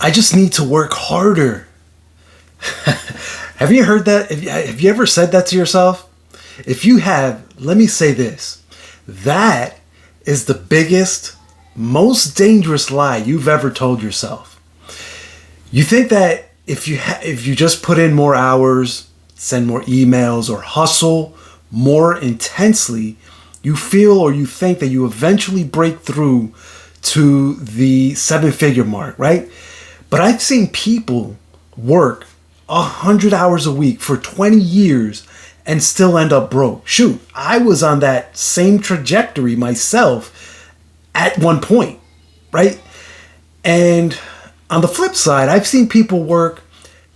I just need to work harder. Have you heard that? Have you ever said that to yourself? If you have, let me say this. That is the biggest, most dangerous lie you've ever told yourself. You think that if you just put in more hours, send more emails, or hustle more intensely, you feel or you think that you eventually break through to the 7-figure mark, right? But I've seen people work 100 hours a week for 20 years and still end up broke. Shoot, I was on that same trajectory myself at one point, right? And on the flip side, I've seen people work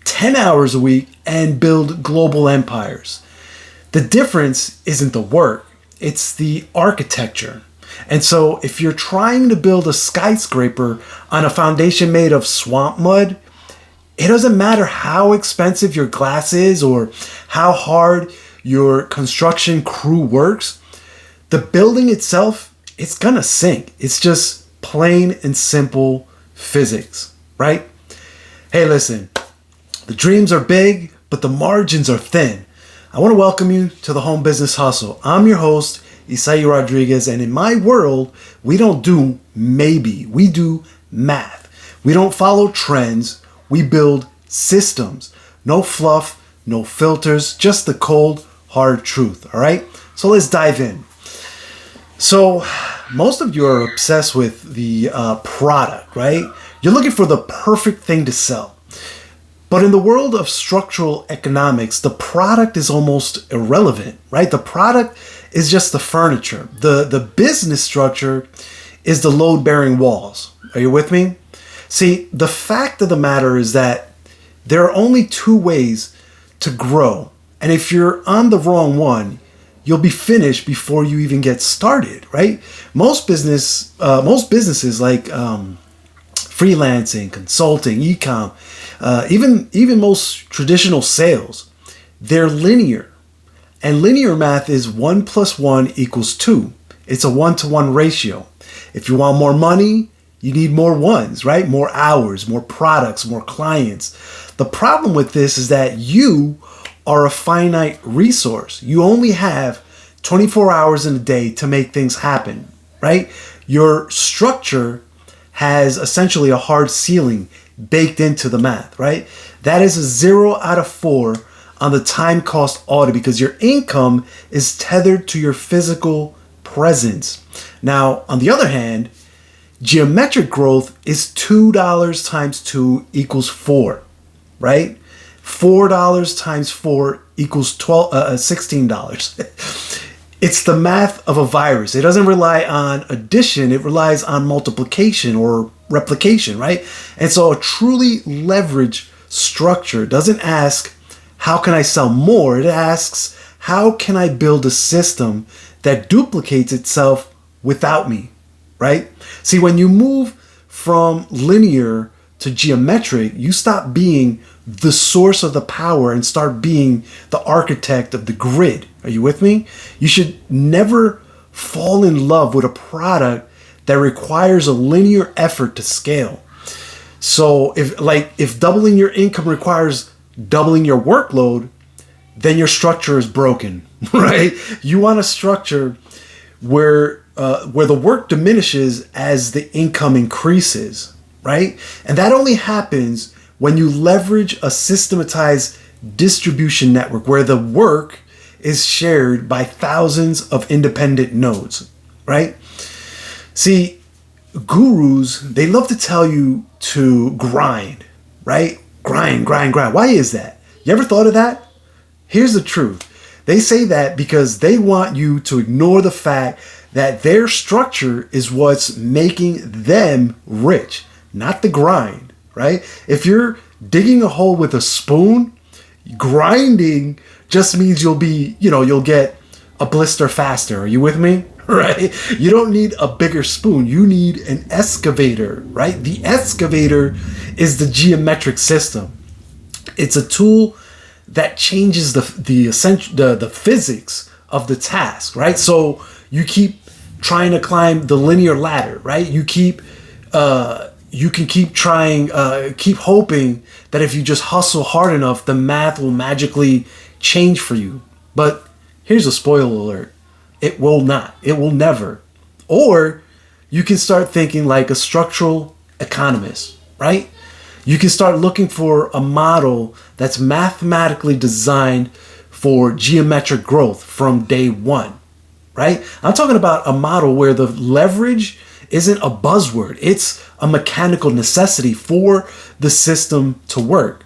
10 hours a week and build global empires. The difference isn't the work, it's the architecture. And so if you're trying to build a skyscraper on a foundation made of swamp mud, it doesn't matter how expensive your glass is or how hard your construction crew works. The building itself, it's gonna sink. It's just plain and simple physics, right? Hey, listen, the dreams are big, but the margins are thin. I want to welcome you to the Home Business Hustle. I'm your host, Isai Rodriguez, and in my world, we don't do maybe, we do math. We don't follow trends, we build systems. No fluff, no filters, just the cold, hard truth, all right? So let's dive in. So most of you are obsessed with the product, right? You're looking for the perfect thing to sell. But in the world of structural economics, the product is almost irrelevant, right? The product is just the furniture. The business structure is the load-bearing walls. Are you with me? See, the fact of the matter is that there are only two ways to grow. And if you're on the wrong one, you'll be finished before you even get started, right? Most businesses like freelancing, consulting, e-com, even most traditional sales, they're linear. And linear math is 1 + 1 = 2. It's a 1-to-1 ratio. If you want more money, you need more ones, right? More hours, more products, more clients. The problem with this is that you are a finite resource. You only have 24 hours in a day to make things happen, right? Your structure has essentially a hard ceiling baked into the math, right? That is a 0 out of 4 on the time cost audit because your income is tethered to your physical presence. Now, on the other hand, geometric growth is $2 times 2 = 4, right? $4 times 4 = $16. It's the math of a virus. It doesn't rely on addition. It relies on multiplication or replication, right? And so a truly leveraged structure doesn't ask, how can I sell more? It asks, how can I build a system that duplicates itself without me, right? See, when you move from linear to geometric, you stop being the source of the power and start being the architect of the grid. Are you with me? You should never fall in love with a product that requires a linear effort to scale. So if doubling your income requires doubling your workload, then your structure is broken, right? You want a structure where the work diminishes as the income increases, right? And that only happens when you leverage a systematized distribution network where the work is shared by thousands of independent nodes, right? See, gurus, they love to tell you to grind, right? Grind. Why is that? You ever thought of that? Here's the truth. They say that because they want you to ignore the fact that their structure is what's making them rich, not the grind, right? If you're digging a hole with a spoon, grinding just means you'll get a blister faster. Are you with me? Right? You don't need a bigger spoon. You need an excavator, right? The excavator is the geometric system. It's a tool that changes the physics of the task, right? So you keep trying to climb the linear ladder, right? You keep you can keep trying, keep hoping that if you just hustle hard enough, the math will magically change for you. But here's a spoiler alert. It will not. It will never. Or you can start thinking like a structural economist, right? You can start looking for a model that's mathematically designed for geometric growth from day one, right? I'm talking about a model where the leverage isn't a buzzword. It's a mechanical necessity for the system to work,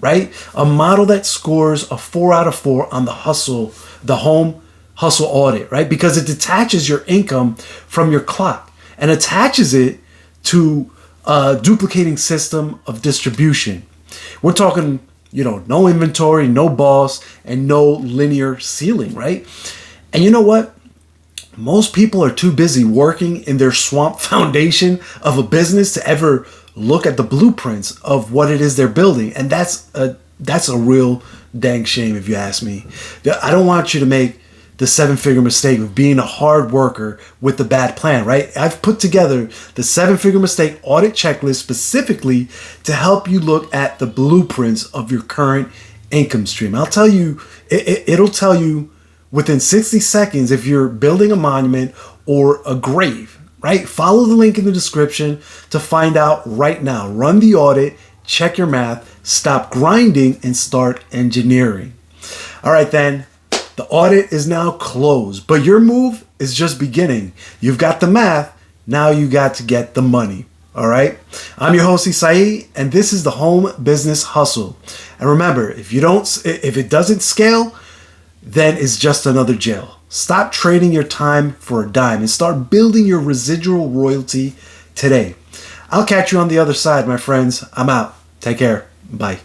right? A model that scores a 4 out of 4 on the home hustle audit, right? Because it detaches your income from your clock and attaches it to a duplicating system of distribution. We're talking, no inventory, no boss, and no linear ceiling, right? And you know what? Most people are too busy working in their swamp foundation of a business to ever look at the blueprints of what it is they're building. And that's a real dang shame, if you ask me. I don't want you to make the 7-figure mistake of being a hard worker with the bad plan, right? I've put together the 7-figure mistake audit checklist specifically to help you look at the blueprints of your current income stream. I'll tell you, it'll tell you within 60 seconds if you're building a monument or a grave, right? Follow the link in the description to find out right now. Run the audit, check your math, stop grinding, and start engineering. All right, then. The audit is now closed, but your move is just beginning. You've got the math, now you got to get the money. All right? I'm your host, Isai, and this is the Home Business Hustle. And remember, if it doesn't scale, then it's just another jail. Stop trading your time for a dime and start building your residual royalty today. I'll catch you on the other side, my friends. I'm out. Take care. Bye.